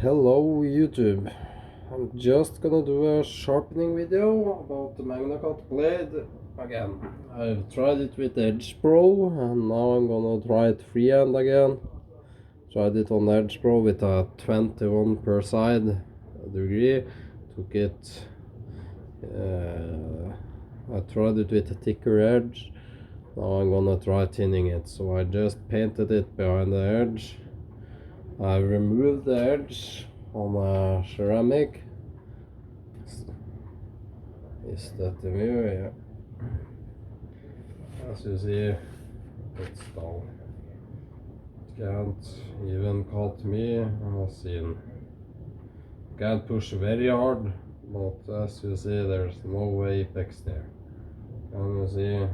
Hello YouTube. I'm just gonna do a sharpening video about the Magnacut blade again. I've tried it with Edge Pro and now I'm gonna try it freehand again. Tried it on Edge Pro with a 21 per side degree. Took it I tried it with a thicker edge. Now I'm gonna try thinning it. So I just painted it behind the edge. I removed the edge on a ceramic. Is that the view? Yeah. As you see, it's down. It can't even cut me on a scene. Can't push very hard, but as you see, there's no apex there. Can you see?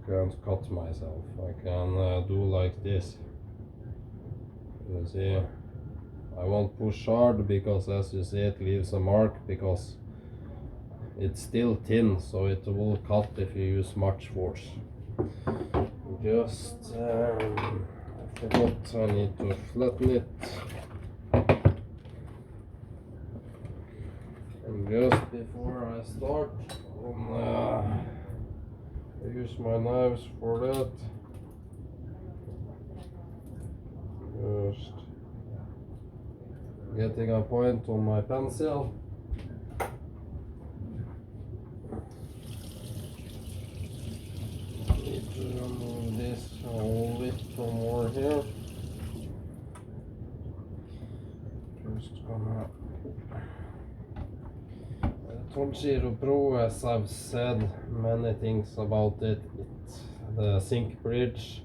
Can't cut myself. I can do like this. You see, I won't push hard because as you see it leaves a mark because it's still thin, so it will cut if you use much force. Just I forgot I need to flatten it. And just before I start, I use my knives for that. Just getting a point on my pencil. Need to remove this a little more here. Just gonna Told Zero Pro, as I've said many things about it, the sync bridge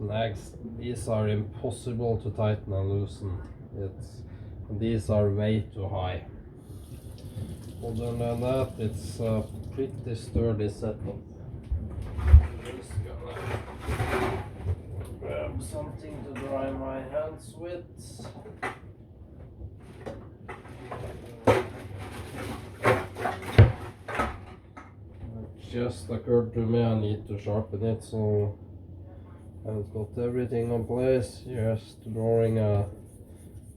nags, these are impossible to tighten and loosen. These are way too high. Other than that, it's a pretty sturdy setup. Just gonna grab something to dry my hands with. It just occurred to me I need to sharpen it, so I've got everything in place, just drawing a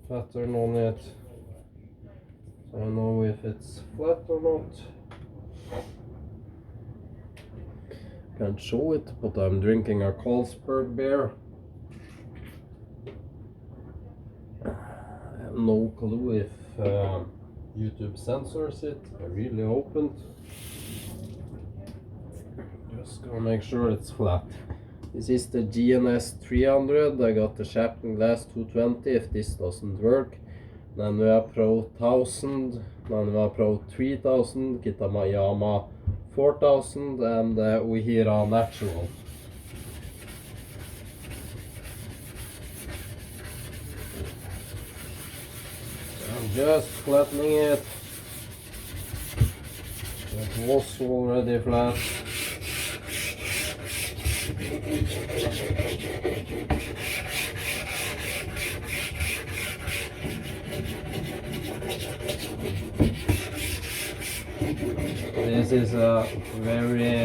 pattern on it so I know if it's flat or not. Can't show it, but I'm drinking a Carlsberg beer. I have no clue if YouTube censors it. I really opened. Just gonna make sure it's flat. This is the GNS 300. I got the Sharpening glass 220 if this doesn't work. Norway Pro 1000, Norway Pro 3000, Kitayama 4000 and Uhira Natural. I'm just flattening it. It was already flat. This is a very,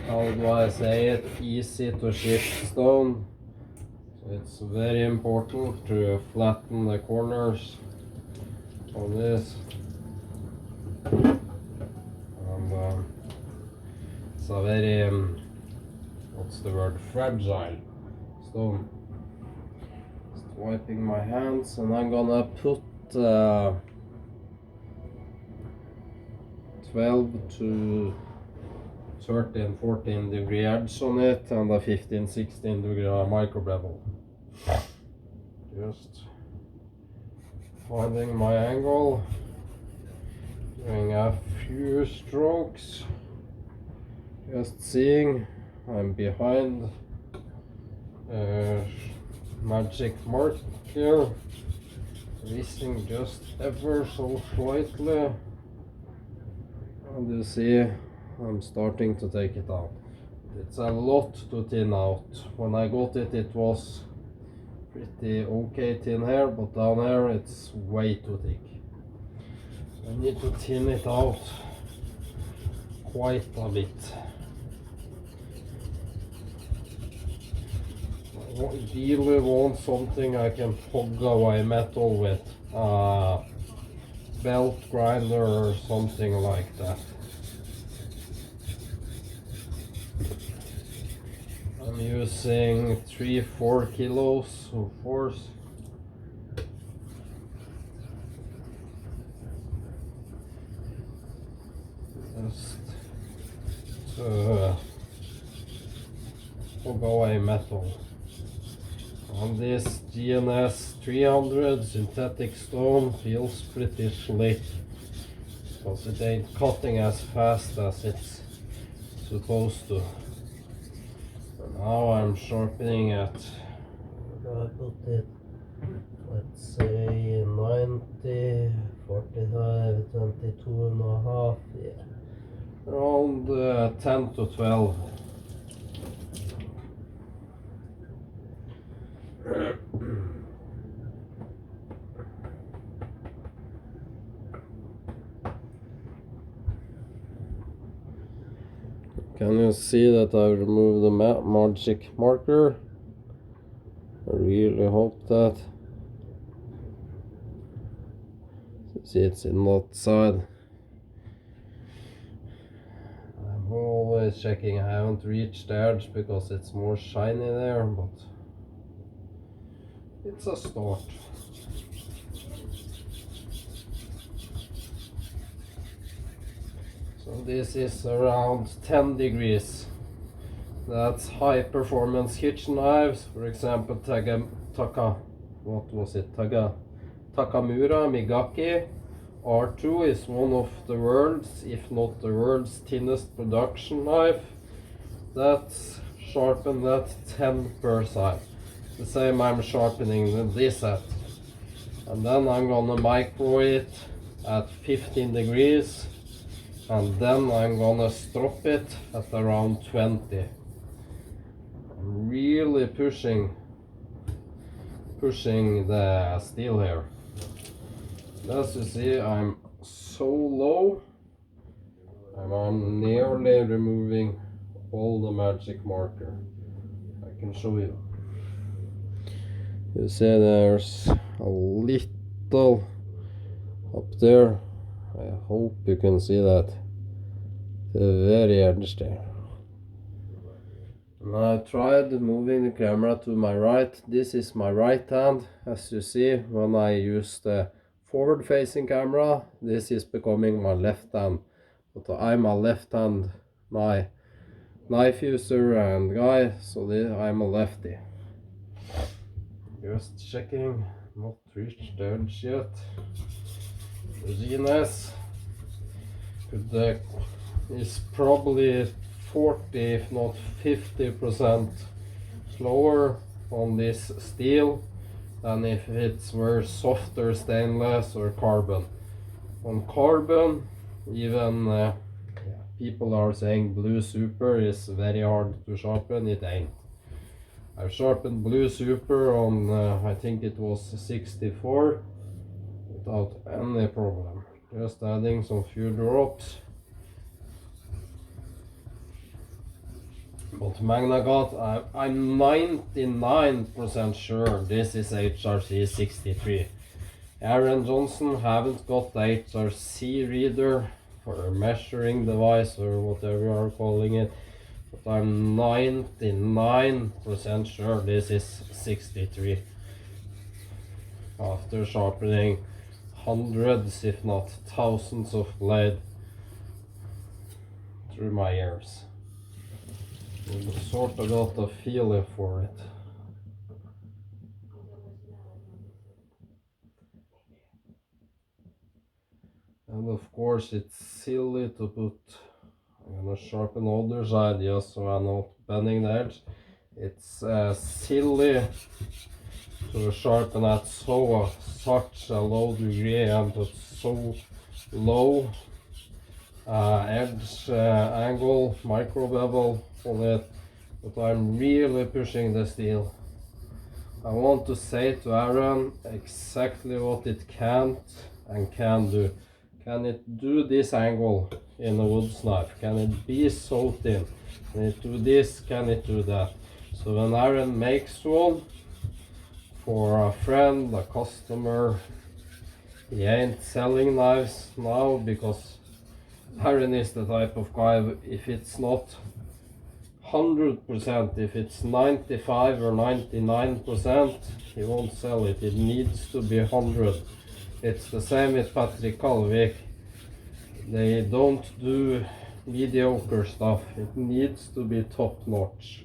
how do I say it, easy to shift stone. So it's very important to flatten the corners on this. And it's a very, what's the word, fragile stone. Just wiping my hands, and I'm gonna put 12 to 13, 14 degree edge on it and a 15, 16 degree micro bevel. Just finding my angle, doing a few strokes, just seeing I'm behind magic mark here, twisting just ever so slightly. And you see I'm starting to take it out. It's a lot to thin out. When I got it, it was pretty okay thin here, but down here it's way too thick. I need to thin it out quite a bit. really want something I can hog away metal with, belt grinder or something like that. I'm using 3-4 kilos of force. Just to hog away metal. On this GNS 300 synthetic stone feels pretty slick because it ain't cutting as fast as it's supposed to. And now I'm sharpening at, I put it, let's say 90, 45, 22 and a half, yeah. Around 10 to 12. Can you see that I removed the magic marker? I really hope that. See, it's in that side. I'm always checking. I haven't reached the edge because it's more shiny there, but it's a start. So this is around 10 degrees. That's high performance kitchen knives. For example, Takamura Migaki R2 is one of the world's, if not the world's, thinnest production knife. That's sharpened at 10 per side. The same I'm sharpening this at. And then I'm gonna micro it at 15 degrees. And then I'm gonna strop it at around 20. I'm really pushing the steel here. As you see, I'm so low. I'm nearly removing all the magic marker. I can show you. You see there's a little up there. I hope you can see that. The very edge there. And I tried moving the camera to my right. This is my right hand. As you see, when I use the forward facing camera, this is becoming my left hand. But I'm a left hand knife user and guy, so I'm a lefty. Just checking, not reached the edge yet. The GNS is probably 40 if not 50% slower on this steel than if it were softer stainless or carbon. On carbon, even people are saying Blue Super is very hard to sharpen. It ain't. I've sharpened Blue Super on I think it was 64 without any problem. Just adding some few drops. But Magnacut, I'm 99% sure this is HRC 63. Aaron Johnson haven't got the HRC reader for measuring device or whatever you are calling it, but I'm 99% sure this is 63. After sharpening hundreds if not thousands of blades through my ears. I sort of got a feeling for it. And of course it's silly to put, I'm gonna sharpen the other side just so I'm not bending the edge. It's silly to sharpen at such a low degree and put so low edge angle, micro bevel on it, but I'm really pushing the steel. I want to say to Aaron exactly what it can't and can do. Can it do this angle in a wood knife? Can it be so thin? Can it do this? Can it do that? So when Aaron makes one for a friend, a customer, he ain't selling knives now because Aaron is the type of guy, if it's not 100%, if it's 95 or 99%, he won't sell it. It needs to be 100. It's the same with Patrick Kalvik. They don't do mediocre stuff. It needs to be top notch.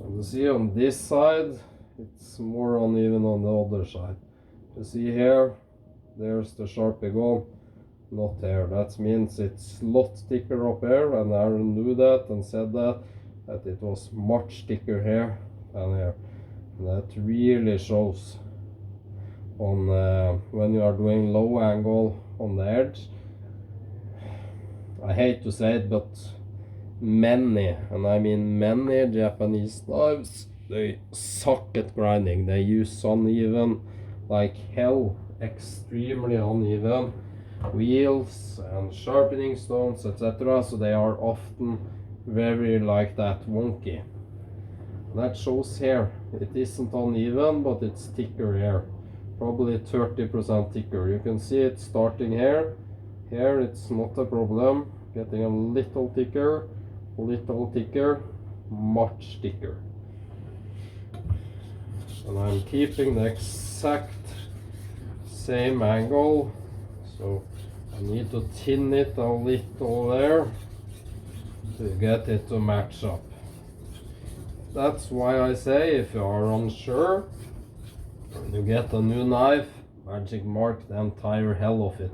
And you see on this side, it's more uneven on the other side. You see here, there's the sharpie gone, not there. That means it's a lot thicker up here, and Aaron knew that and said that it was much thicker here than here. And that really shows on when you are doing low angle on the edge. I hate to say it, but many, and I mean many Japanese knives, they suck at grinding. They use uneven like hell, extremely uneven wheels and sharpening stones, etc. So they are often very like that wonky. That shows here. It isn't uneven, but it's thicker here. Probably 30% thicker. You can see it starting here. Here it's not a problem. Getting a little thicker, much thicker. And I'm keeping the exact same angle, so I need to thin it a little there to get it to match up. That's why I say, if you are unsure and you get a new knife, magic mark the entire hell of it.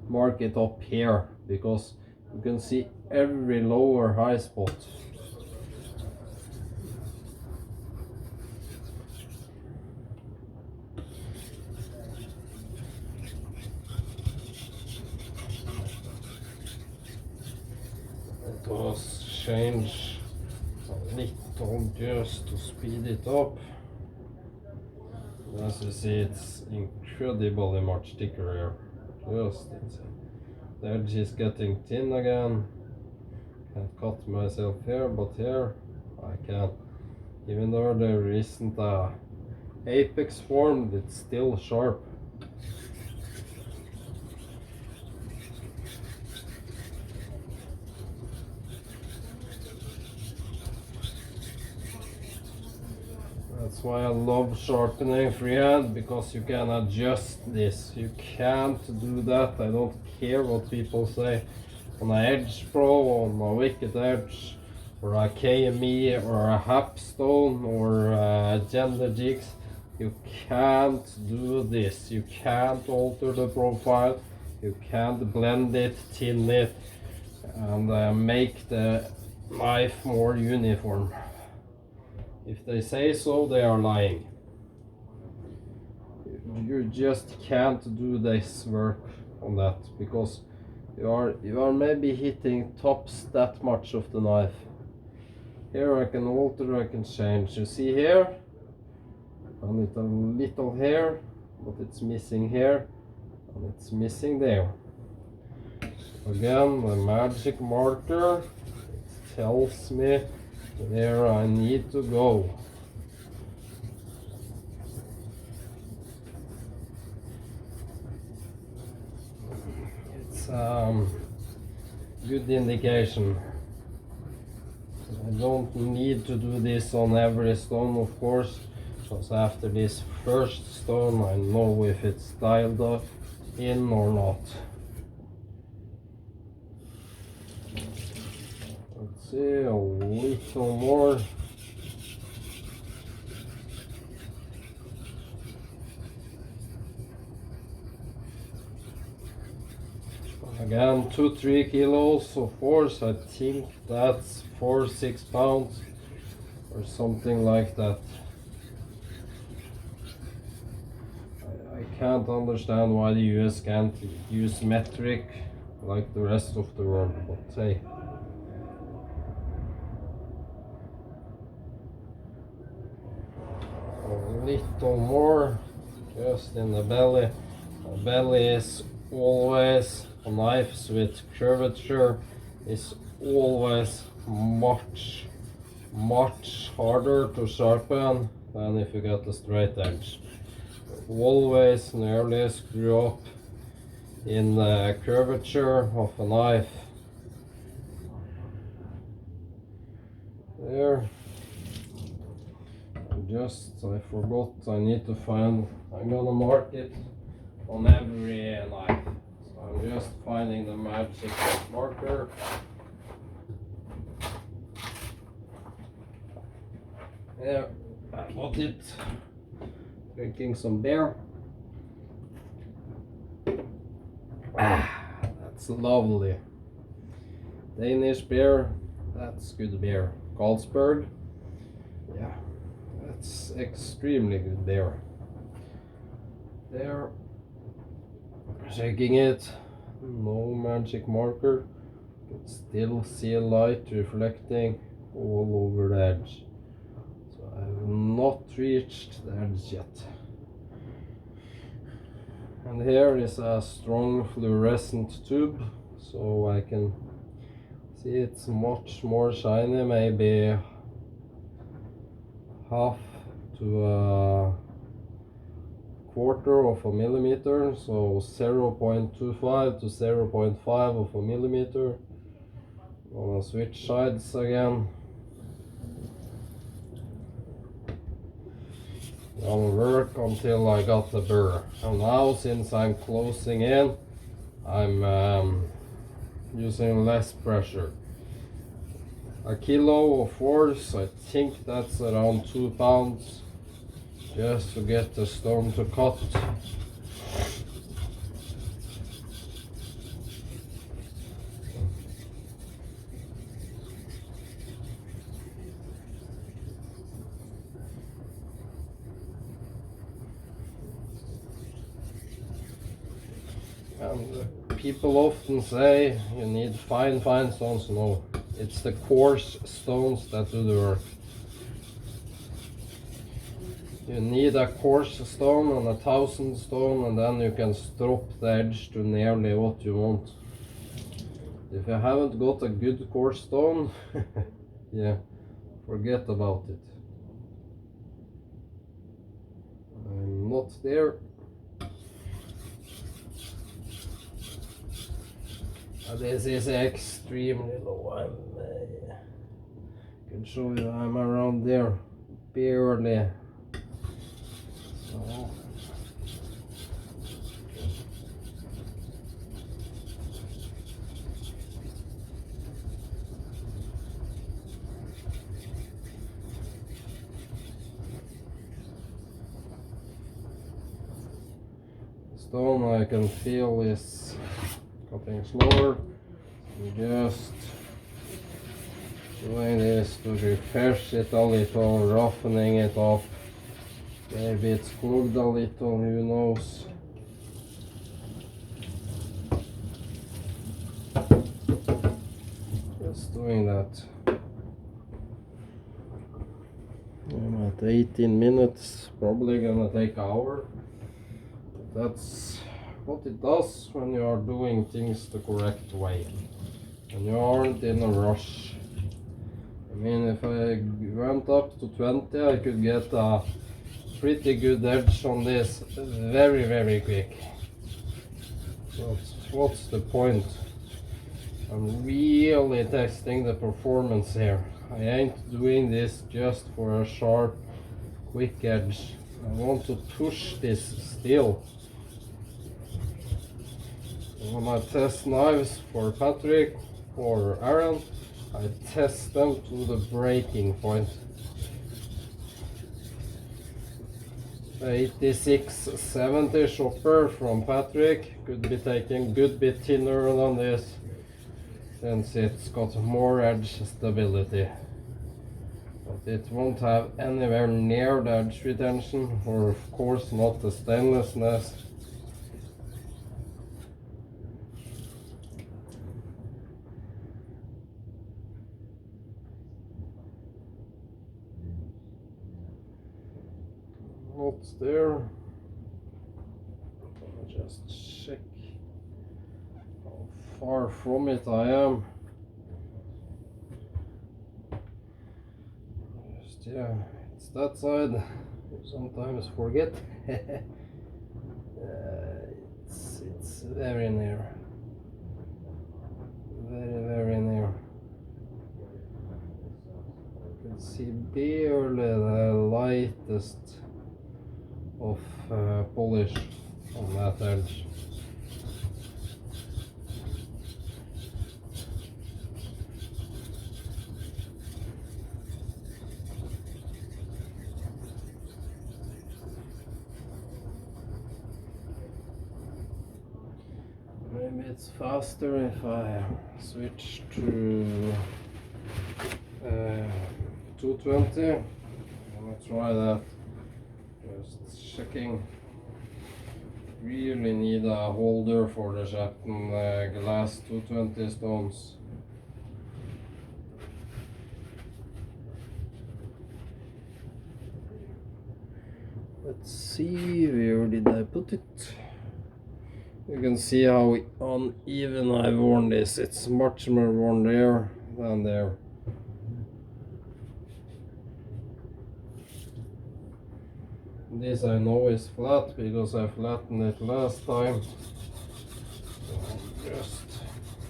Mark it up here, because you can see every low or high spot. Let us change a little just to speed it up. As you see, it's incredibly much thicker here. Just insane. The edge is getting thin again. Can't cut myself here, but here I can. Even though there isn't a apex formed, it's still sharp. That's why I love sharpening freehand, because you can adjust this. You can't do that. I don't care what people say. On an Edge Pro, on a Wicked Edge, or a KME, or a Hapstone, or a Gender Jigs, you can't do this. You can't alter the profile. You can't blend it, thin it, and make the knife more uniform. If they say so, they are lying. You just can't do this work on that, because you are maybe hitting tops that much of the knife. Here I can alter, I can change. You see here, I need a little here, but it's missing here, and it's missing there. Again, the magic marker, it tells me where I need to go. It's good indication. I don't need to do this on every stone, of course, because after this first stone I know if it's dialed up in or not. Let's see, a little more. Again, 2-3 kilos of force. I think that's 4-6 pounds or something like that. I can't understand why the US can't use metric like the rest of the world, but hey. A little more, just in the belly. The belly is always, knives with curvature is always much harder to sharpen than if you get a straight edge. Always nearly screw up in the curvature of a knife. There. I forgot, I need to find, I'm gonna mark it on every knife. So I'm just finding the magic marker. There, I got it. Drinking some beer. That's lovely. Danish beer, that's good beer. Carlsberg, yeah, that's extremely good beer. There, shaking it, no magic marker, but still see a light reflecting all over the edge. So I have not reached the edge yet. And here is a strong fluorescent tube, so I can see it's much more shiny, maybe half to a quarter of a millimeter, so 0.25 to 0.5 of a millimeter. I'm gonna switch sides again. I'll work until I got the burr. And now, since I'm closing in, I'm using less pressure. A kilo of force, I think that's around 2 pounds, just to get the stone to cut. And people often say you need fine stones. No, it's the coarse stones that do the work. You need a coarse stone and 1,000 stone, and then you can strop the edge to nearly what you want. If you haven't got a good coarse stone, yeah, forget about it. I'm not there. This is extremely low. I can show you I'm around there, barely. So. Stone I can feel is cutting slower. Just doing this to refresh it a little, roughening it up. Maybe it's clogged a little, who knows. Just doing that. I'm at 18 minutes, probably gonna take an hour. That's what it does when you are doing things the correct way. And you aren't in a rush. I mean, if I went up to 20, I could get a pretty good edge on this very quick. So what's the point? I'm really testing the performance here. I ain't doing this just for a sharp, quick edge. I want to push this still. When I test knives for Patrick or Aaron, I test them to the breaking point. 8670 chopper from Patrick could be taken good bit thinner than this, since it's got more edge stability. But it won't have anywhere near the edge retention, or of course not the stainlessness. Not there. I'll just check how far from it I am. yeah, it's that side. You sometimes forget. It's very near. Very near. You can see barely the lightest of polish on that edge. Maybe it's faster if I switch to 220. I'm gonna try that. Just checking. Really need a holder for the Sharpen glass 220 stones. Let's see, where did I put it? You can see how uneven I've worn this. It's much more worn there than there. This I know is flat because I flattened it last time. So I'm just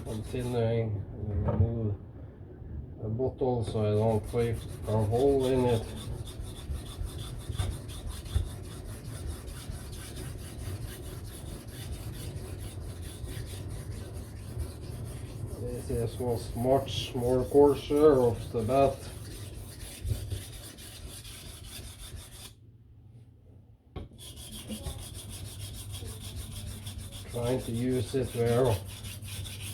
continuing to remove the bottle so I don't break a hole in it. This was much more coarser off the bat. Trying to use it where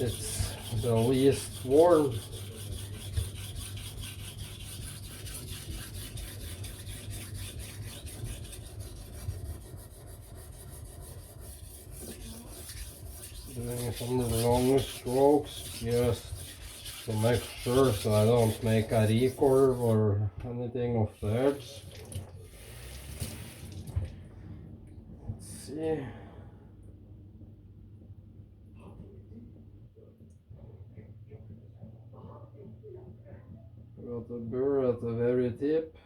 it's the least worn. Doing some long strokes just to make sure so I don't make a recurve or anything off the edge. Let's see. Got the burr at the very tip.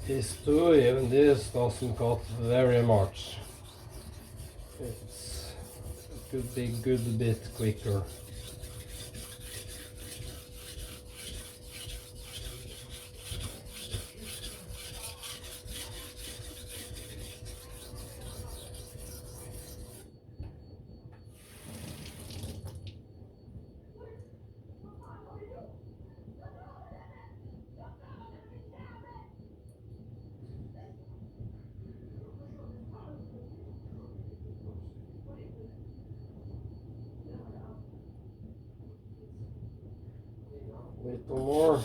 This too, even this doesn't cut very much. It could be a good bit quicker. Little more.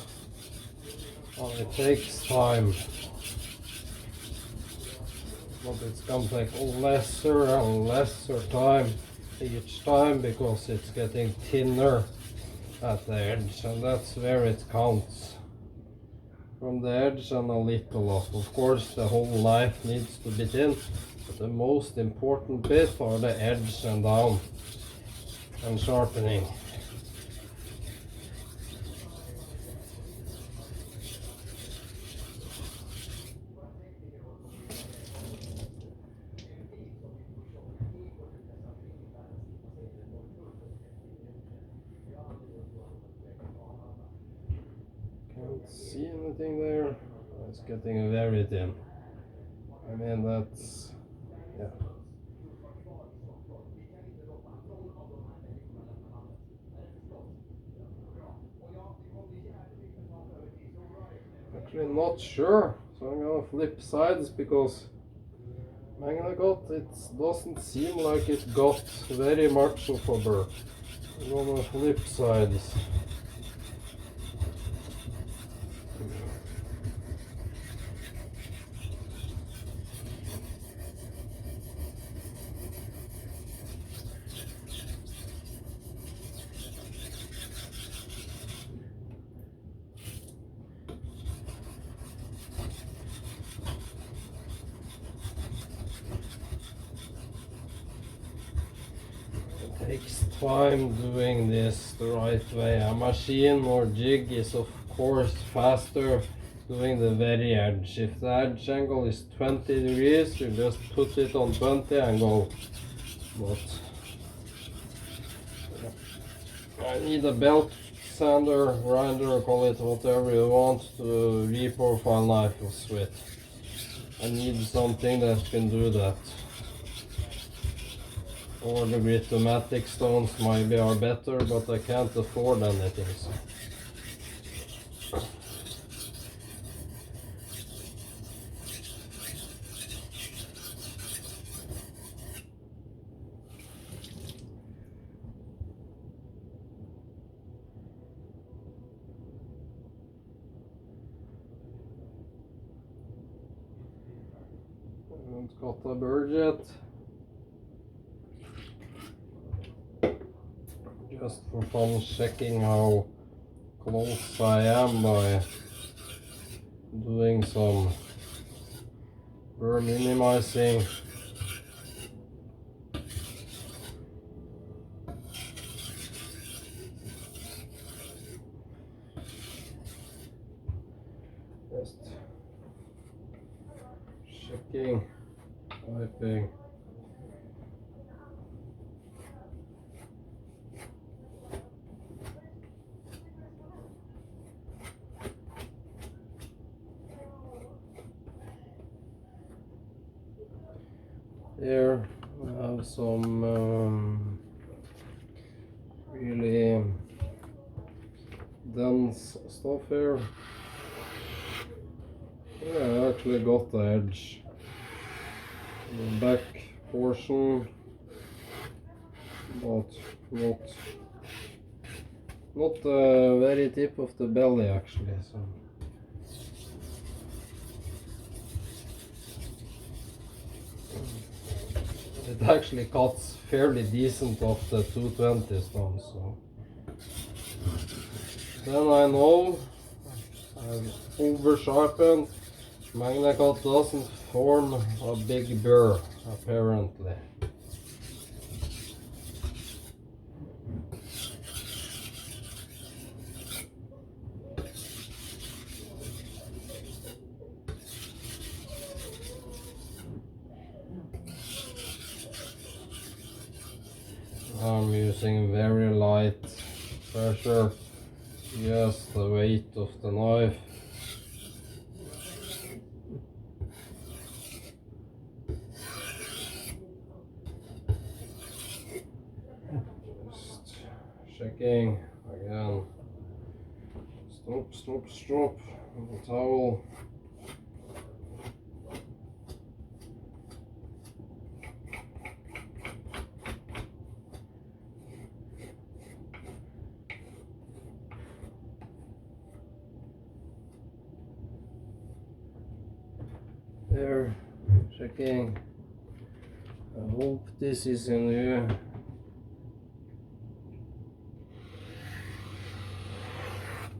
Oh, it takes time, but it's gonna take lesser and lesser time each time because it's getting thinner at the edge, and that's where it counts. From the edge and a little off. Of course, the whole knife needs to be thin, but the most important bit are the edge and down and sharpening. Can't see anything there. It's getting very thin. I mean, that's, yeah. Actually not sure, so I'm gonna flip sides because Magnacut, it doesn't seem like it got very much of a burr. I'm gonna flip sides. takes time doing this the right way. A machine or jig is of course faster doing the very edge. If the edge angle is 20 degrees, you just put it on 20 and go. But I need a belt sander, grinder, call it whatever you want, to reprofile knives with. I need something that can do that. Or the grit-o-matic stones maybe are better, but I can't afford anything. So. I haven't got a bird yet. Just for fun, checking how close I am by doing some burr minimizing. Just checking, wiping. Here I have some really dense stuff here. Yeah, I actually got the edge. The back portion, but not the very tip of the belly actually. So. It actually cuts fairly decent off the 220 stones. So. Then I know I've over sharpened. Magnacut doesn't form a big burr apparently. I'm using very light pressure, just the weight of the knife. Just checking again. Stop the towel. There, checking. I hope this is in here.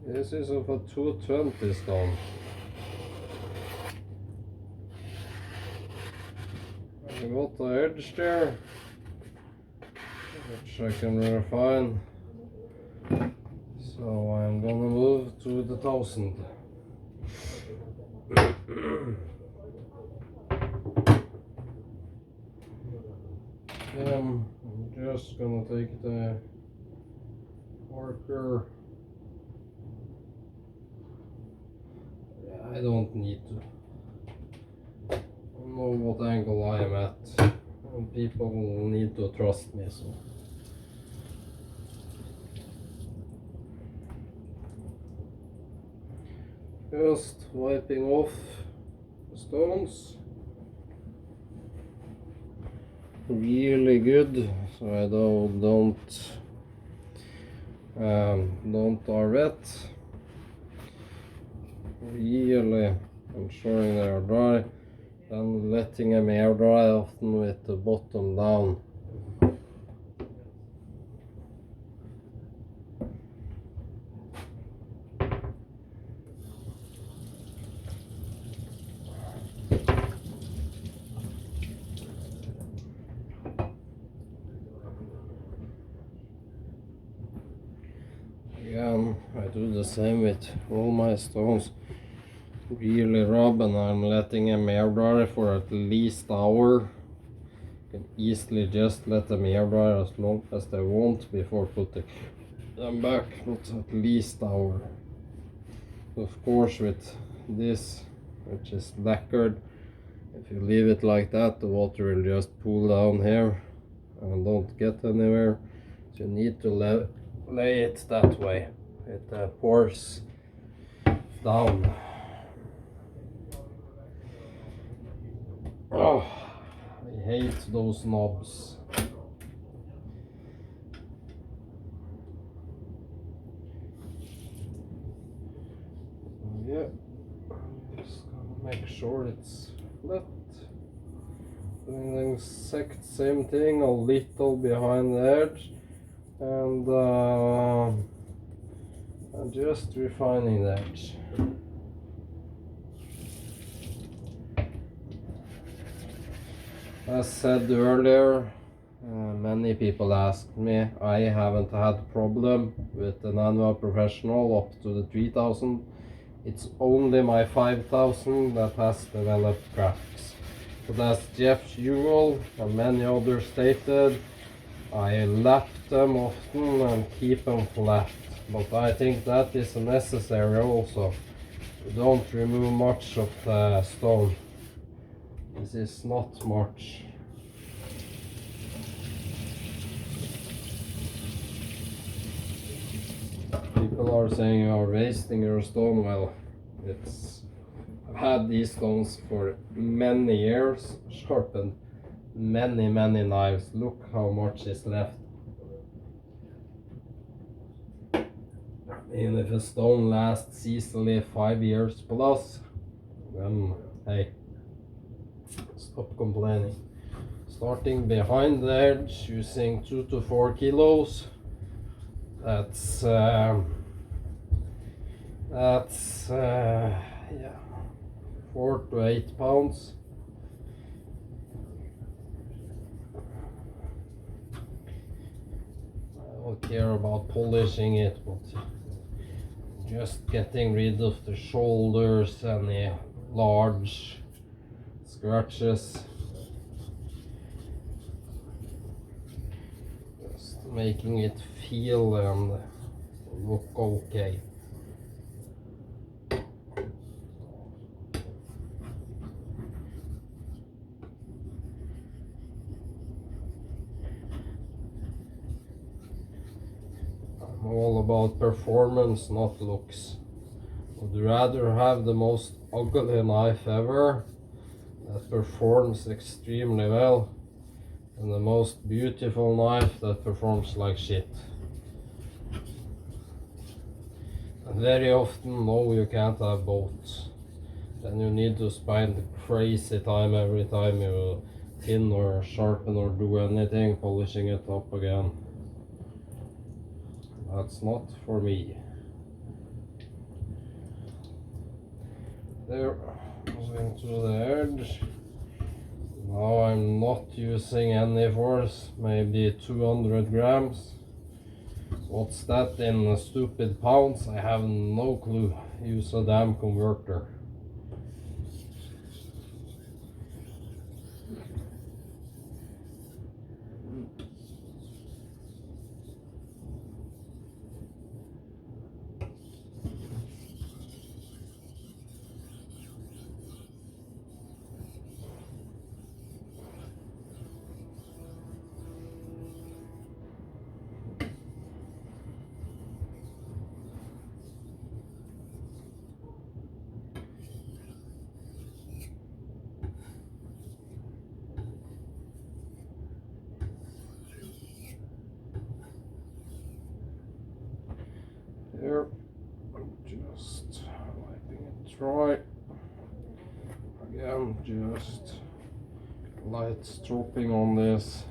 This is of a 220 stone. I got the edge there, which I can refine. So I'm gonna move to the 1000. I'm just gonna take the marker. I don't need to. I know what angle I am at, and people need to trust me. So. Just wiping off the stones. Really good, so I don't are wet. Really ensuring they are dry, then letting them air dry, often with the bottom down. the same with all my stones. Really rub, and I'm letting them air dry for at least an hour. You can easily just let them air dry as long as they want before putting them back, but at least an hour. Of course, with this, which is lacquered, if you leave it like that, the water will just pool down here and don't get anywhere. So you need to lay it that way. It pours down. Oh, I hate those knobs. Yeah, just gonna make sure it's flat. Doing the exact same thing, a little behind the edge, and just refining the edge. As said earlier, many people asked me. I haven't had problem with the Norway Professional up to the 3000. It's only my 5000 that has developed cracks. But as Jeff Ewell and many others stated, I lap them often and keep them flat. But I think that is necessary also. You don't remove much of the stone. This is not much. People are saying you are wasting your stone. Well, I've had these stones for many years, sharpened many knives. Look how much is left. And if a stone lasts easily 5 years plus, then hey, stop complaining. Starting behind the edge, using 2 to 4 kilos. That's yeah, 4 to 8 pounds. I don't care about polishing it, but just getting rid of the shoulders and the large scratches. Just making it feel and look okay. I'm all about performance, not looks. Would rather have the most ugly knife ever that performs extremely well than the most beautiful knife that performs like shit. And very often, no, you can't have both. Then you need to spend crazy time every time you thin or sharpen or do anything, polishing it up again. That's not for me. There, moving to the edge. Now I'm not using any force, maybe 200 grams. What's that in stupid pounds? I have no clue. Use a damn converter. Here, just wiping it dry. Again, just light stropping on this,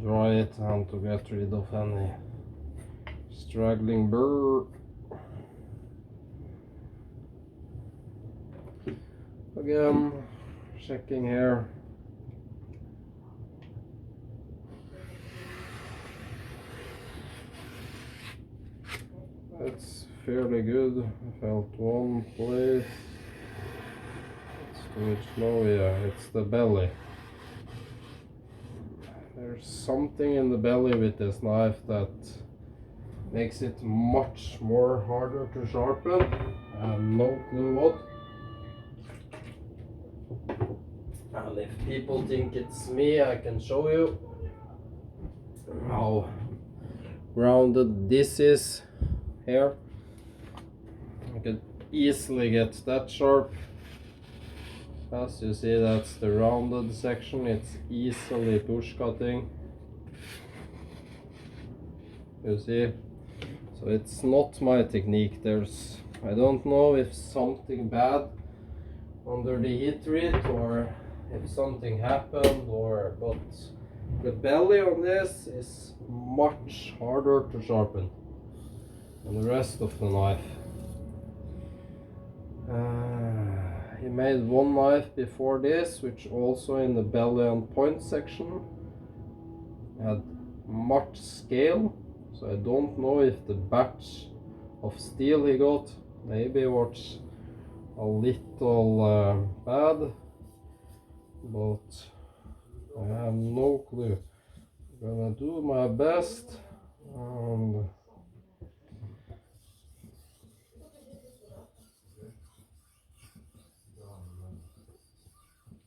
dry it, and to get rid of any straggling burr. Again, checking here. It's fairly good. I felt one place. Let's do it slow. Yeah, it's the belly. There's something in the belly with this knife that makes it much more harder to sharpen. I have no clue what. And if people think it's me, I can show you how rounded this is here. I could easily get that sharp. As you see, that's the rounded section. It's easily push cutting. You see? So it's not my technique. I don't know if something bad under the heat treat or if something happened, but the belly on this is much harder to sharpen than the rest of the knife. He made one knife before this, which also in the belly and point section had much scale, so I don't know if the batch of steel he got maybe was a little bad, but I have no clue. I'm gonna do my best, and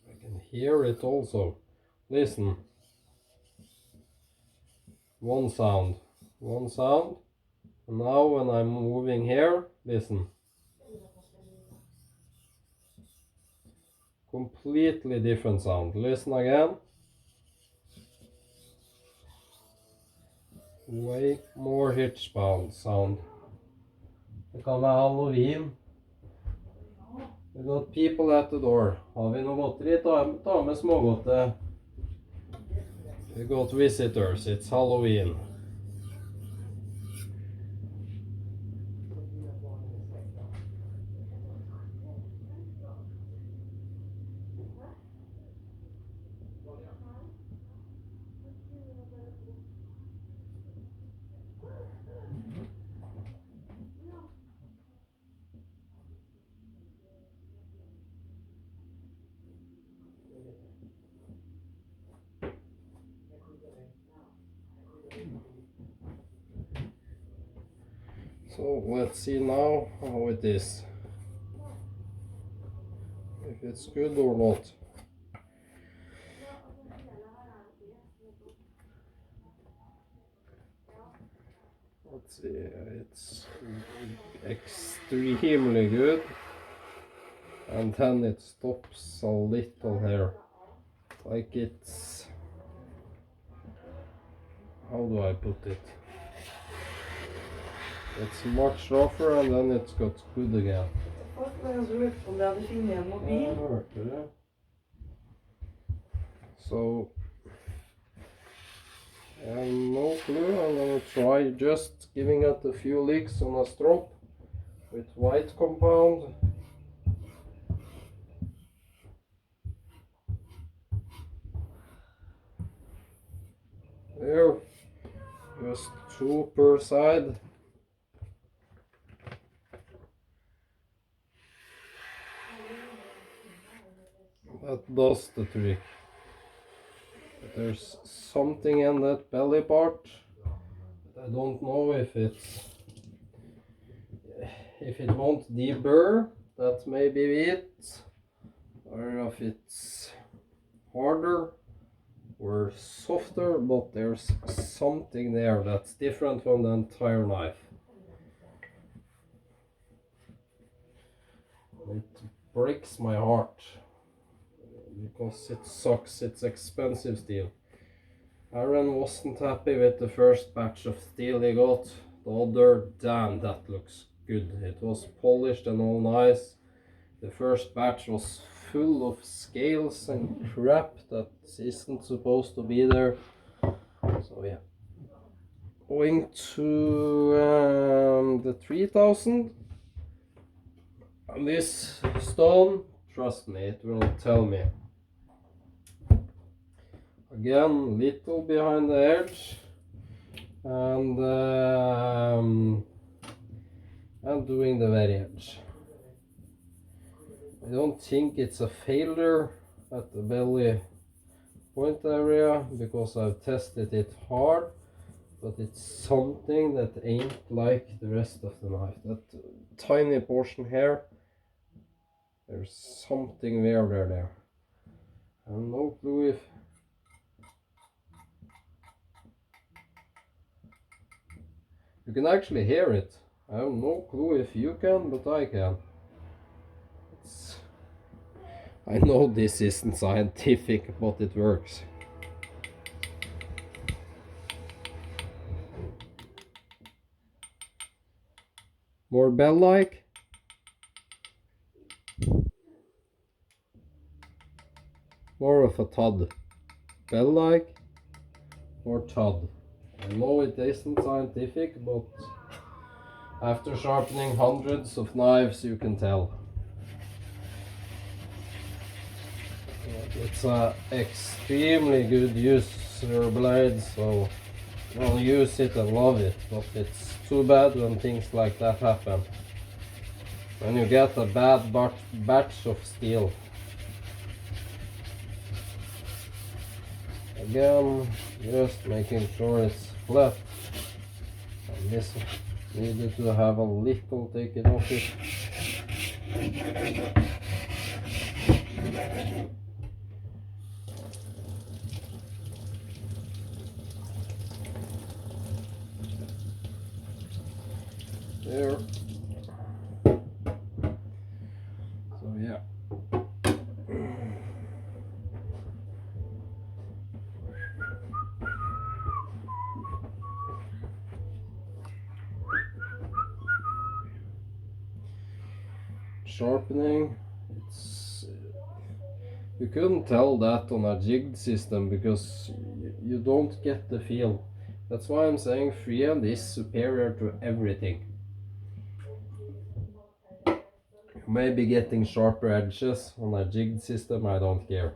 I can hear it also. Listen. One sound. And now when I'm moving here, listen. Completely different sound. Listen again. Way more hitchbound sound. Det kan være Halloween. We got people at the door. Har vi noe godteri? Ta med smågodtet. We got visitors. It's Halloween. So let's see now how it is. If it's good or not. Let's see, it's extremely good. And then it stops a little here. Like it's... How do I put it? It's much rougher and then it's got good again. So I have no clue. I'm gonna try just giving it a few licks on a strop with white compound. There, just 2 per side. That does the trick. But there's something in that belly part. But I don't know if it won't deburr. That may be it. Or if it's harder or softer, but there's something there that's different from the entire knife. It breaks my heart because it sucks. It's expensive steel. Aaron wasn't happy with the first batch of steel he got. The other, damn, that looks good. It was polished and all nice. The first batch was full of scales and crap that isn't supposed to be there. So yeah. Going to the 3000. And this stone, trust me, it will tell me. Again, little behind the edge. And and doing the very edge. I don't think it's a failure at the belly point area because I've tested it hard, but it's something that ain't like the rest of the knife. That tiny portion here, there's something weirder there. I have no clue if you can actually hear it. I have no clue if you can, but I can. I know this isn't scientific, but it works. More bell-like. More of a thud. Bell-like. More thud. I know it isn't scientific, but after sharpening hundreds of knives, you can tell. It's a extremely good user blade, so I'll use it and love it, but it's too bad when things like that happen. When you get a bad batch of steel. Again, just making sure it's flat. And this needed to have a little taken off it. There. So yeah. Sharpening, it's you couldn't tell that on a jigged system because you don't get the feel. That's why I'm saying freehand is superior to everything. You may be getting sharper edges on a jigged system, I don't care.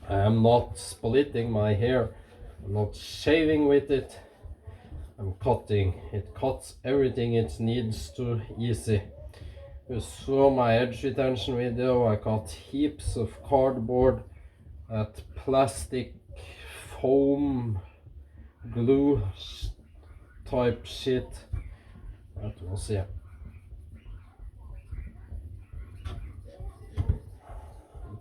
I am not splitting my hair, I'm not shaving with it, I'm cutting. It cuts everything it needs to easy. You saw my edge retention video, I cut heaps of cardboard, that plastic foam glue type shit. That was, yeah.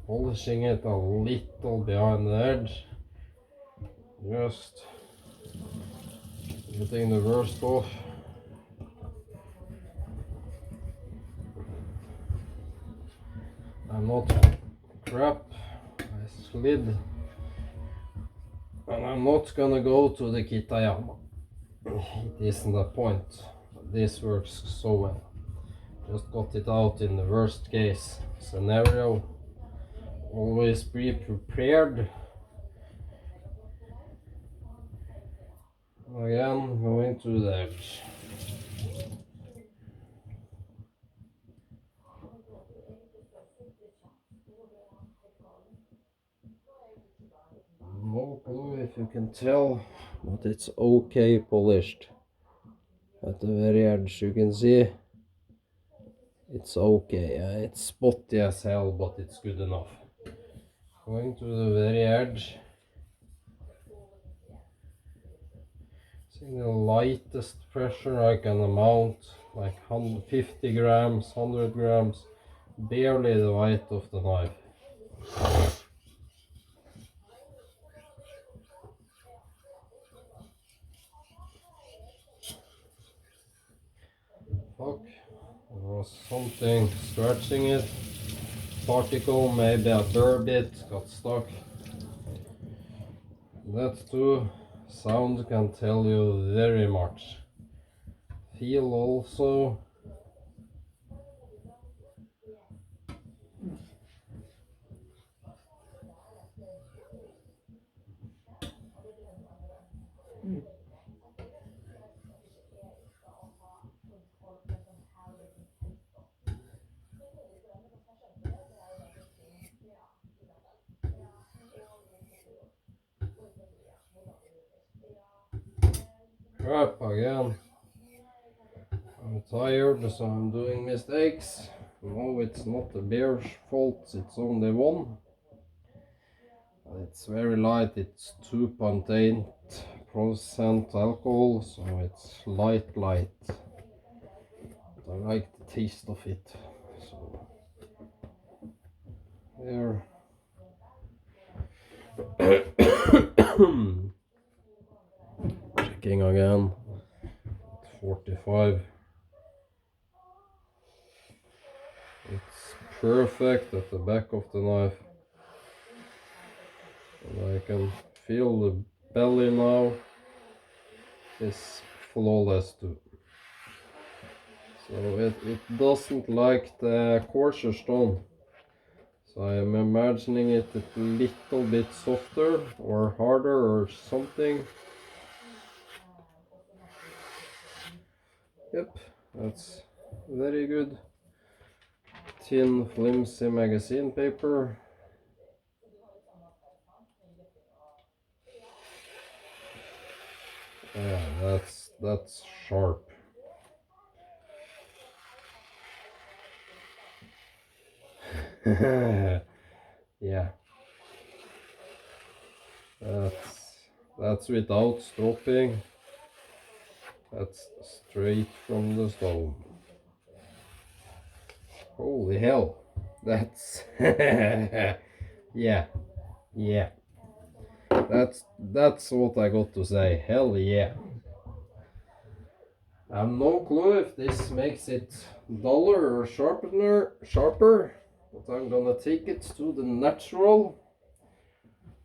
Polishing it a little behind the edge. Just getting the worst off. I'm not crap. I slid. And I'm not gonna go to the Kitayama. It isn't a point. This works so well. Just got it out in the worst case scenario. Always be prepared. Again, going to the edge. No clue if you can tell, but it's okay polished. At the very edge you can see it's okay. It's spotty as hell, but it's good enough. Going to the very edge. Seeing the lightest pressure I can mount, like 150 grams, 100 grams, barely the weight of the knife. Fuck, there was something scratching it. Particle, maybe a burr bit got stuck. That too, sound can tell you very much. Feel also. Crap again. tired, so I'm doing mistakes. No, it's not the beer's fault, it's only one. It's very light, it's 2.8% alcohol, so it's light. I like the taste of it. So there. Checking again. 45. It's perfect at the back of the knife. And I can feel the belly now. It's flawless too. So it doesn't like the coarser stone. So I'm imagining it a little bit softer or harder or something. Yep, that's very good. Thin, flimsy magazine paper. Yeah, that's sharp. Yeah, that's without stropping. That's straight from the stone. Holy hell, that's yeah, yeah. That's what I got to say. Hell yeah. I have no clue if this makes it duller or sharper, but I'm gonna take it to the natural.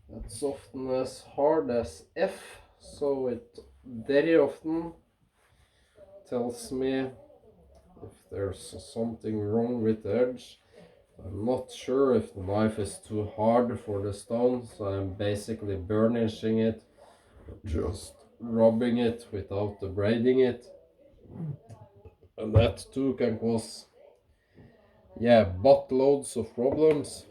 That's often as hard as F, so it very often tells me if there's something wrong with the edge. I'm not sure if the knife is too hard for the stone, so I'm basically burnishing it, just rubbing it without braiding it. And that too can cause, yeah, buttloads of problems.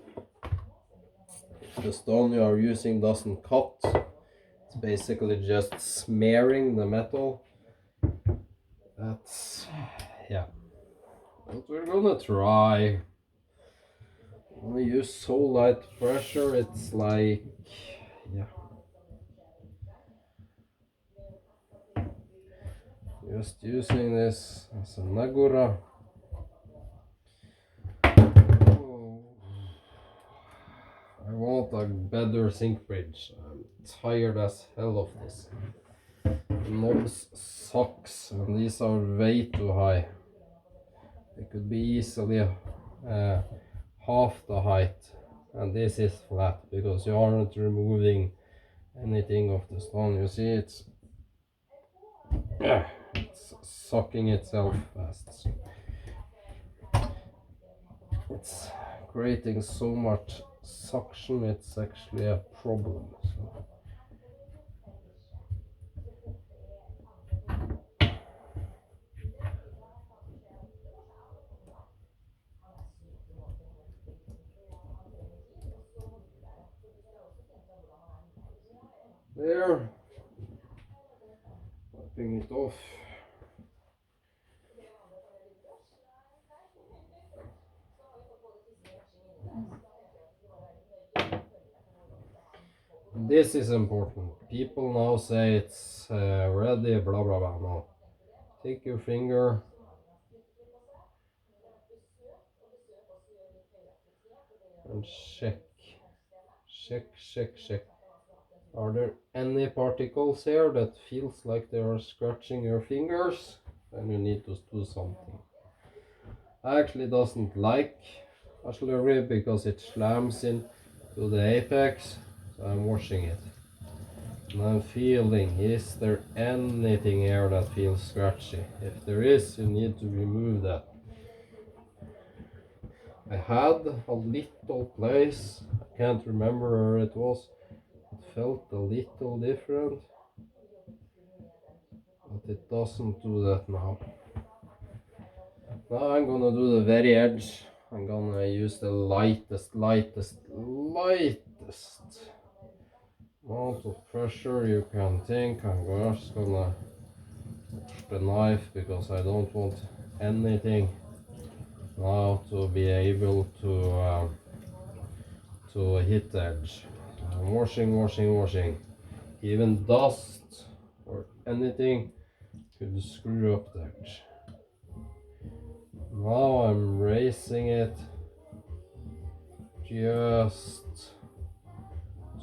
If the stone you are using doesn't cut, it's basically just smearing the metal. That's, yeah, but we're gonna try. When we use so light pressure, it's like, yeah, just using this as a nagura. Oh, I want a better sink bridge. I'm tired as hell of this. The knobs sucks and these are way too high. They could be easily half the height, and this is flat because you aren't removing anything of the stone. You see, it's sucking itself fast. So it's creating so much suction, it's actually a problem. So. There, wiping it off. This is important. People now say it's ready, blah blah blah. No, take your finger and check. Are there any particles here that feels like they are scratching your fingers? Then you need to do something. I actually doesn't like a slurry because it slams into the apex, so I'm washing it. And I'm feeling, is there anything here that feels scratchy? If there is, you need to remove that. I had a little place, I can't remember where it was, it felt a little different, but it doesn't do that now. Now I'm gonna do the very edge. I'm gonna use the lightest amount of pressure you can think. I'm just gonna watch the knife because I don't want anything now to be able to hit the edge. Washing, washing, washing. Even dust or anything could screw up the edge. Now I'm raising it just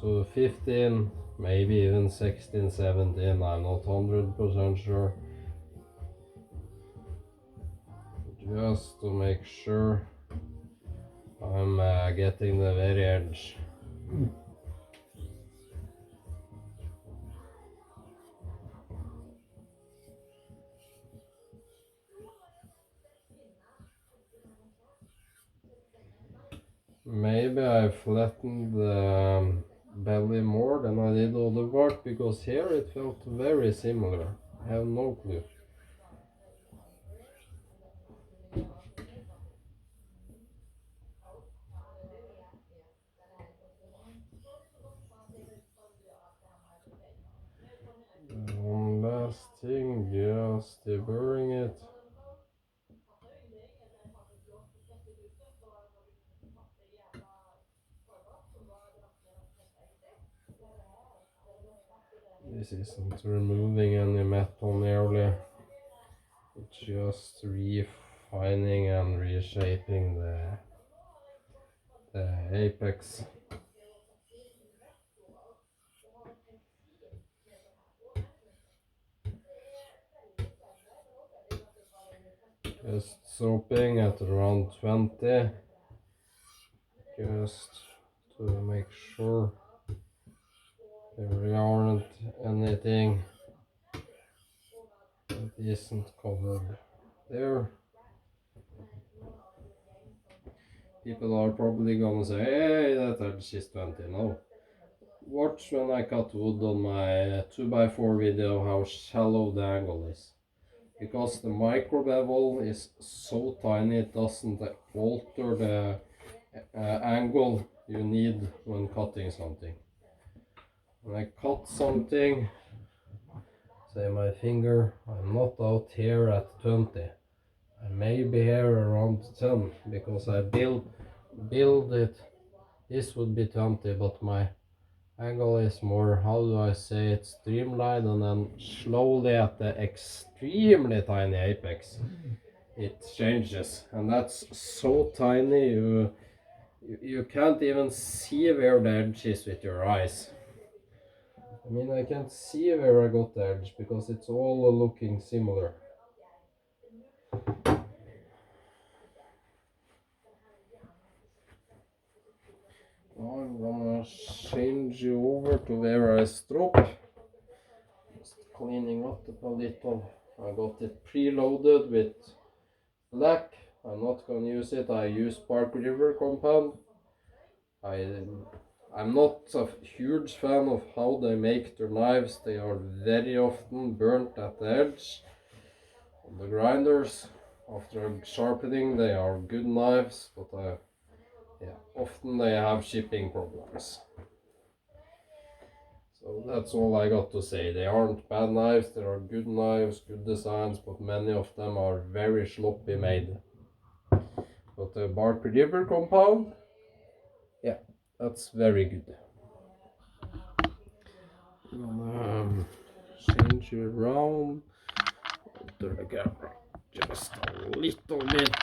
to 15, maybe even 16, 17, I'm not 100% sure. Just to make sure I'm getting the very edge. Maybe I flattened the belly more than I did other part, because here it felt very similar. I have no clue. One last thing, just deburring it. This isn't removing any metal nearly. It's just refining and reshaping the apex. Just soaping at around 20, just to make sure there aren't anything that isn't covered there. People are probably gonna say, hey, that edge is 20. No. Watch when I cut wood on my 2x4 video how shallow the angle is. Because the micro bevel is so tiny, it doesn't alter the angle you need when cutting something. When I cut something, say my finger, I'm not out here at 20. I may be here around 10 because I build it. This would be 20, but my angle is more, how do I say it, streamlined, and then slowly at the extremely tiny apex it changes, and that's so tiny you can't even see where the edge is with your eyes. I mean, I can't see where I got the edge because it's all looking similar. Now I'm gonna change you over to where I strop. Just cleaning up a little. I got it preloaded with black. I'm not gonna use it. I use Park River compound. I'm not a huge fan of how they make their knives. They are very often burnt at the edge. On the grinders, after sharpening, they are good knives, but yeah, often they have shipping problems. So that's all I got to say. They aren't bad knives, they are good knives, good designs, but many of them are very sloppy made. But the Bark River compound, yeah, that's very good. Change you around to the camera just a little bit.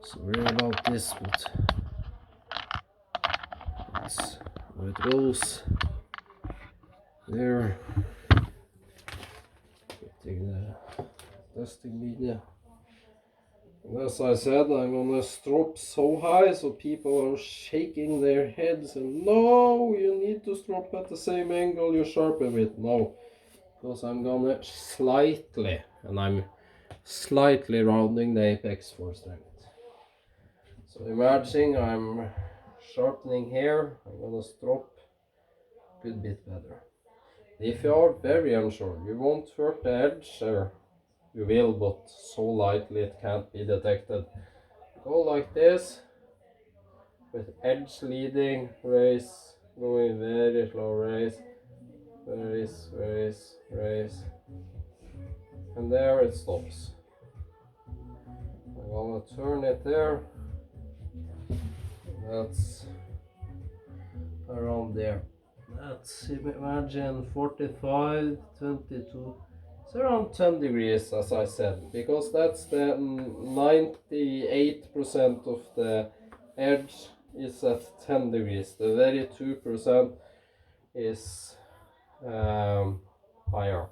Sorry about this, but that's how it goes. There, getting the testing media. And as I said, I'm gonna strop so high so people are shaking their heads and no, you need to strop at the same angle you sharpen with. No, because I'm gonna slightly, and I'm slightly rounding the apex for strength. So imagine I'm sharpening here, I'm gonna strop a good bit better. If you are very unsure, you won't hurt the edge, or you will, but so lightly it can't be detected. Go like this, with edge leading, raise, going very slow, raise, raise, raise, raise, and there it stops. gonna turn it there. That's around there. Let's imagine 45, 22. It's around 10 degrees, as I said, because that's the 98% of the edge is at 10 degrees. The very 2% is higher.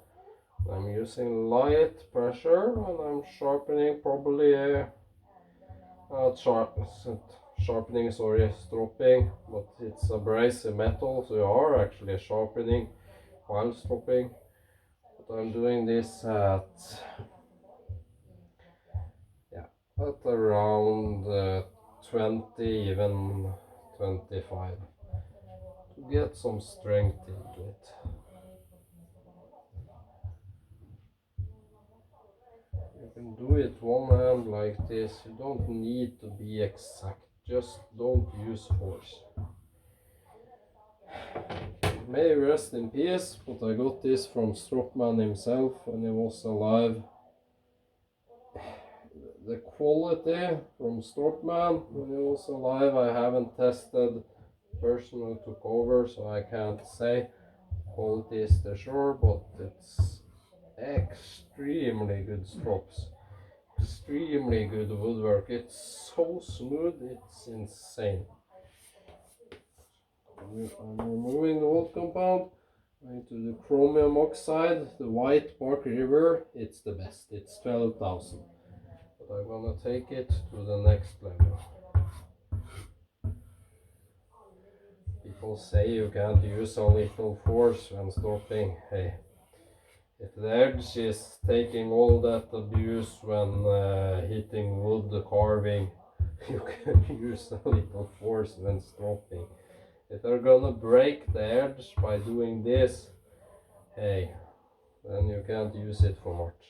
I'm using light pressure and I'm sharpening, probably sharpening, sorry, stropping, but it's abrasive metal, so you are actually sharpening while stropping. But I'm doing this at around 20, even 25, to get some strength into it. You can do it one hand like this. You don't need to be exact, just don't use force. May rest in peace, but I got this from Stroppman himself when he was alive. The quality from Stroppman when he was alive, I haven't tested. The person who took over, so I can't say. Quality is the sure, but it's extremely good strops. Extremely good woodwork. It's so smooth, it's insane. I'm removing the wood compound. Going to the chromium oxide, the white Bark River. It's the best. It's 12,000. But I'm gonna take it to the next level. People say you can't use a little force when stropping. Hey, if the edge is taking all that abuse when hitting wood carving, you can use a little force when stropping. If they're gonna break the edge by doing this, hey, then you can't use it for much.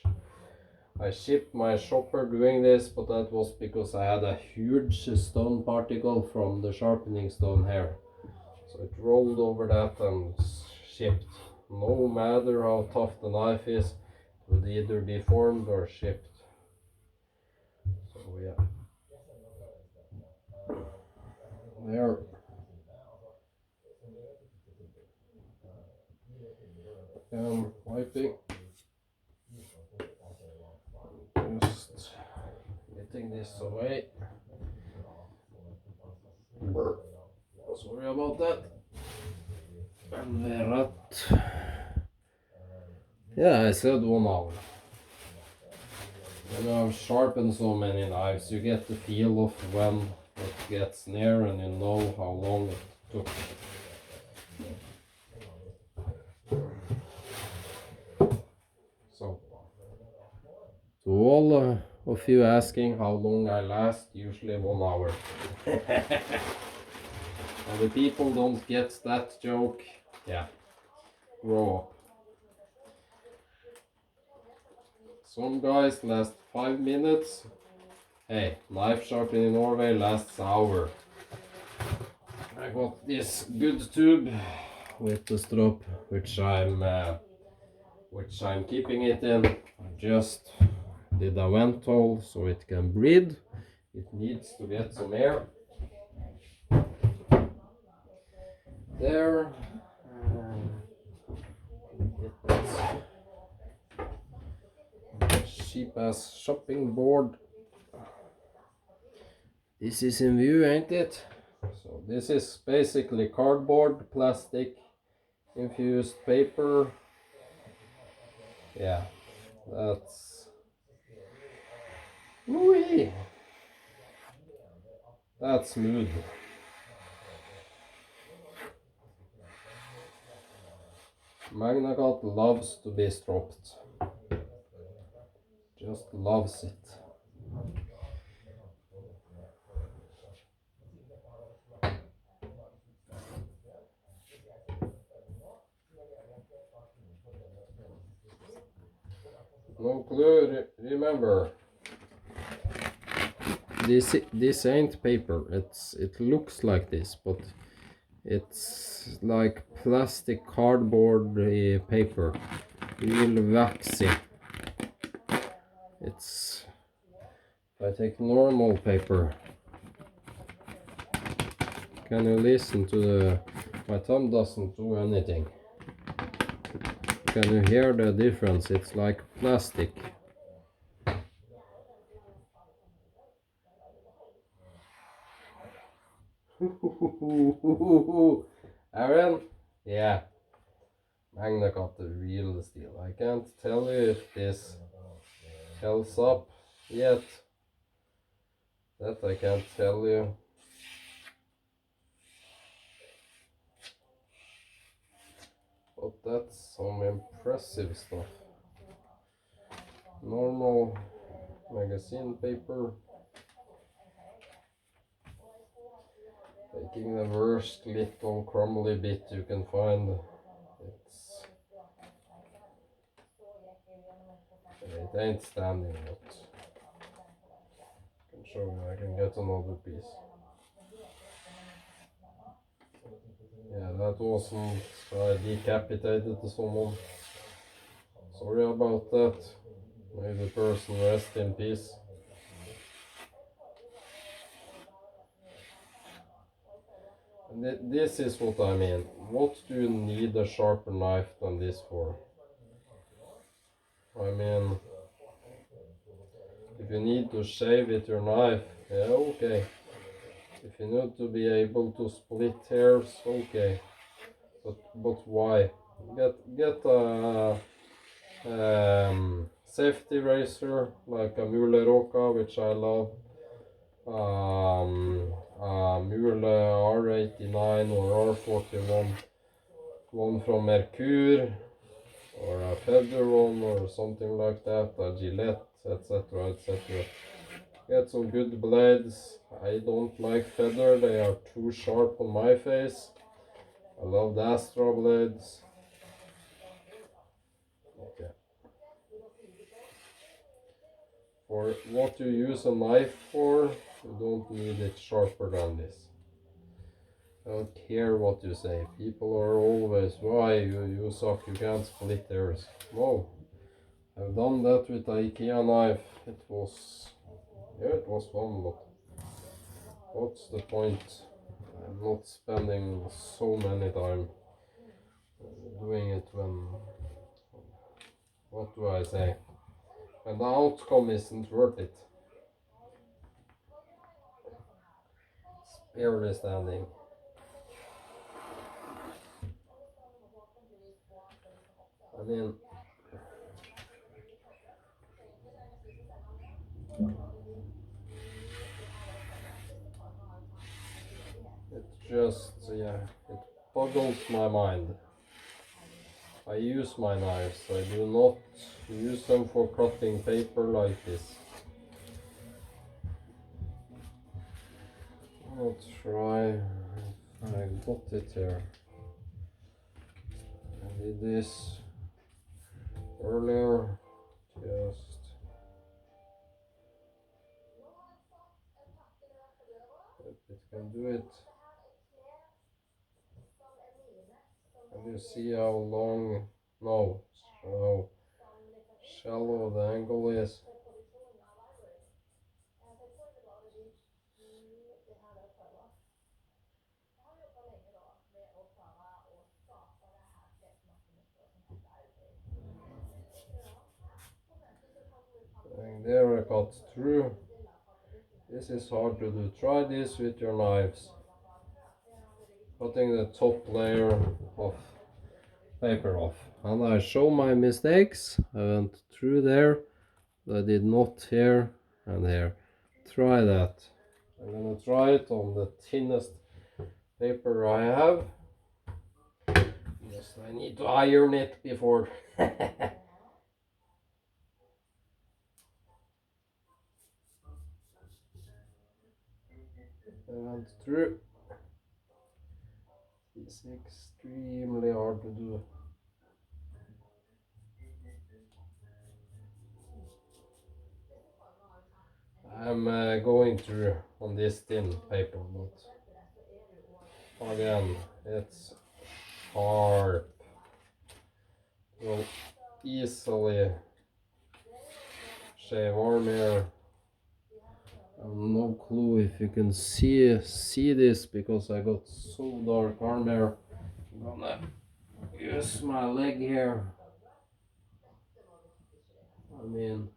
I shipped my shopper doing this, but that was because I had a huge stone particle from the sharpening stone here. So it rolled over that and shipped. No matter how tough the knife is, it would either be formed or shipped. So yeah. There. Wiping. Just getting this away. Sorry about that. And we're at, yeah, I said 1 hour. When you have sharpened so many knives, you get the feel of when it gets near and you know how long it took. So, to all of you asking how long I last, usually 1 hour. And the people don't get that joke, yeah, grow up. Some guys last 5 minutes. Hey, knife sharpening in Norway lasts an hour. I got this good tube with the strop, which I'm keeping it in. I just did a vent hole so it can breathe. It needs to get some air. There. Cheap ass shopping board. This is in view, ain't it? So this is basically cardboard, plastic, infused paper. Yeah, that's... Whee! That's smooth. Magnacut loves to be stropped. Just loves it. No clue, remember, this ain't paper. It looks like this, but it's like plastic cardboard paper, real waxy. It's I take normal paper. Can you listen to the... My thumb doesn't do anything. Can you hear the difference? It's like plastic. Aaron? Yeah. Magnacut the real steel. I can't tell you if this holds up yet. That I can't tell you. But that's some impressive stuff. Normal magazine paper. Taking the worst little crumbly bit you can find. It ain't standing out. I can show you, I can get another piece. Yeah, that wasn't, I decapitated someone. Sorry about that. May the person rest in peace. And this is what I mean. What do you need a sharper knife than this for? I mean, if you need to shave with your knife, yeah, okay. If you need to be able to split hairs, okay. But why? Get a safety razor like a Mule Roca, which I love. Mule R89 or R41, one from Mercure, or a feather one or something like that, a Gillette, etc, etc. Get some good blades. I don't like feather, they are too sharp on my face. I love the Astra blades. Okay. For what you use a knife for, you don't need it sharper than this. I don't care what you say. People are always, why you suck, you can't split hairs. No, I've done that with the IKEA knife. It was fun, but what's the point? I'm not spending so many time doing it when, what do I say? When the outcome isn't worth it. It's barely standing. I mean, it just, yeah, it boggles my mind. I use my knives, I do not use them for cutting paper like this. I'll try if I got it here. I did this earlier, just if it can do it. And you see how long, no, how shallow the angle is. And there I got through. This is hard to do. Try this with your knives. Cutting the top layer of paper off. And I show my mistakes. I went through there. I did not here and here. Try that. I'm gonna try it on the thinnest paper I have. Yes, I need to iron it before. I went through. It's extremely hard to do. I'm going through on this thin paper, but again, it's hard. Will easily shave arm hair I have no clue if you can see this because I got so dark arm here. I'm gonna use my leg here. I mean,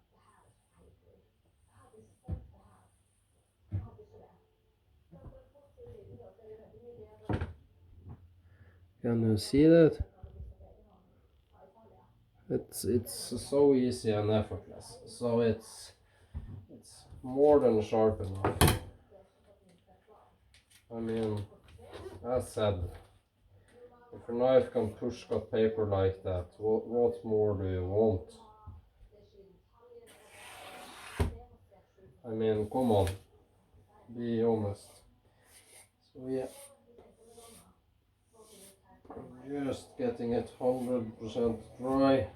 can you see that? It's so easy and effortless. So it's more than sharp enough. I mean, as said, if a knife can push cut paper like that, what more do you want? I mean, come on, be honest. So yeah, just getting it 100% dry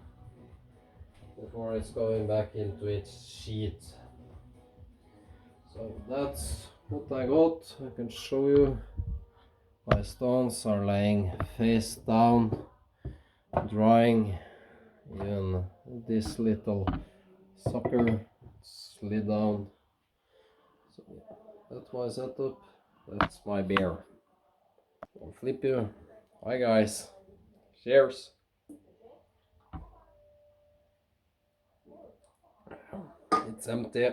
before it's going back into its sheet. So that's what I got. I can show you. My stones are laying face down, drying. Even this little sucker slid down. So yeah, that's my setup. That's my beer. I'll flip you. Bye guys. Cheers. It's empty.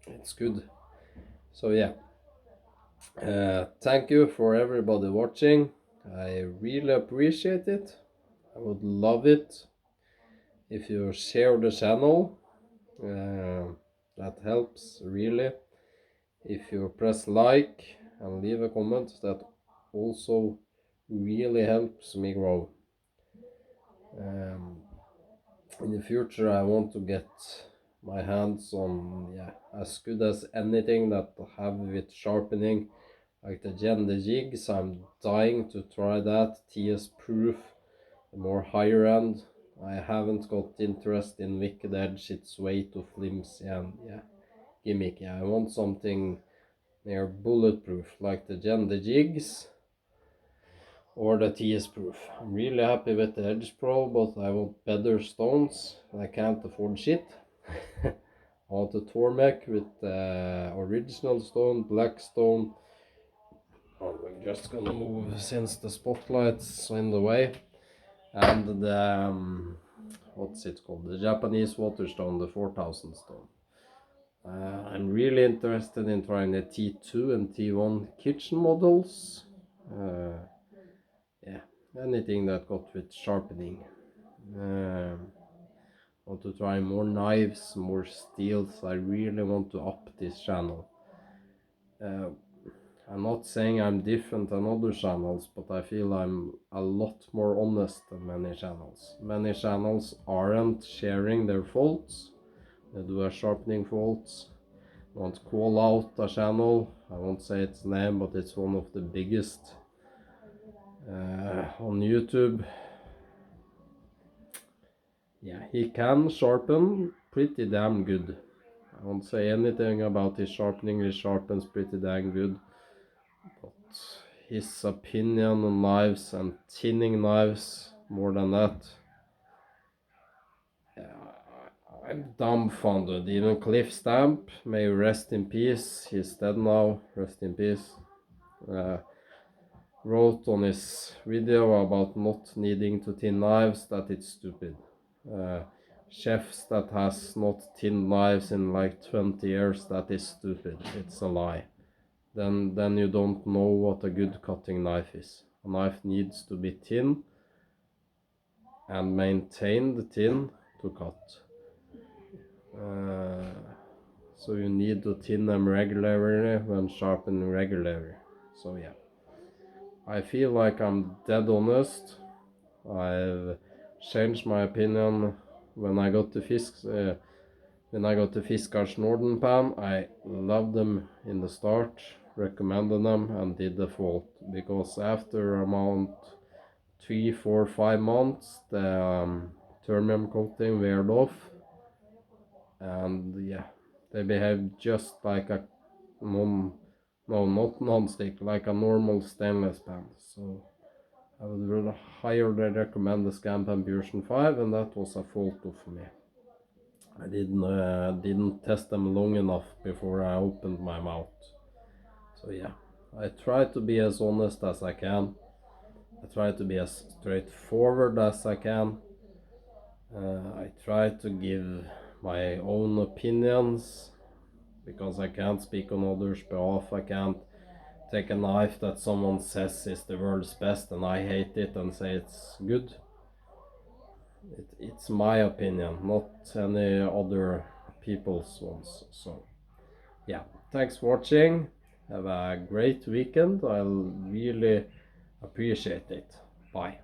It's good. So yeah. Thank you for everybody watching. I really appreciate it. I would love it if you share the channel. That helps really. If you press like and leave a comment, that also really helps me grow. In the future I want to get my hands on as good as anything that I have with sharpening, like the gender jigs. I'm dying to try that. TS proof, the more higher end. I haven't got interest in Wicked Edge, it's way too flimsy and gimmicky. I want something near bulletproof like the gender jigs or the TS proof. I'm really happy with the Edge Pro, but I want better stones and I can't afford shit. I want a Tormek with original stone, black stone. I'm just gonna move since the spotlight's in the way. And the, what's it called? The Japanese water stone, the 4000 stone. I'm really interested in trying the T2 and T1 kitchen models. Anything that got with sharpening. Want to try more knives, more steels. I really want to up this channel. I'm not saying I'm different than other channels, but I feel I'm a lot more honest than many channels. Many channels aren't sharing their faults. They do a sharpening faults. I won't call out a channel. I won't say its name, but it's one of the biggest on YouTube. Yeah, he can sharpen pretty damn good. I won't say anything about his sharpening. He sharpens pretty damn good. But his opinion on knives and tinning knives, more than that, I'm dumbfounded. Even Cliff Stamp, may rest in peace. He's dead now. Rest in peace. Wrote on his video about not needing to tin knives that it's stupid. Chefs that has not tinned knives in like 20 years, that is stupid. It's a lie. Then you don't know what a good cutting knife is. A knife needs to be thin and maintained thin to cut. So you need to tin them regularly when sharpening regularly. So yeah, I feel like I'm dead honest. I've changed my opinion when I got to Fiskars Norden pan. I loved them in the start, recommended them and did the fault, because after around 3, 4, 5 months the termium coating weared off, and they behaved just like a not non-stick, like a normal stainless pan. So I would highly recommend the Scampan Fusion 5, and that was a fault for me. I didn't test them long enough before I opened my mouth. So yeah, I try to be as honest as I can. I try to be as straightforward as I can. I try to give my own opinions because I can't speak on others' behalf. I can't take a knife that someone says is the world's best and I hate it and say it's good. It's my opinion, not any other people's ones. So yeah, thanks for watching. Have a great weekend. I'll really appreciate it. Bye.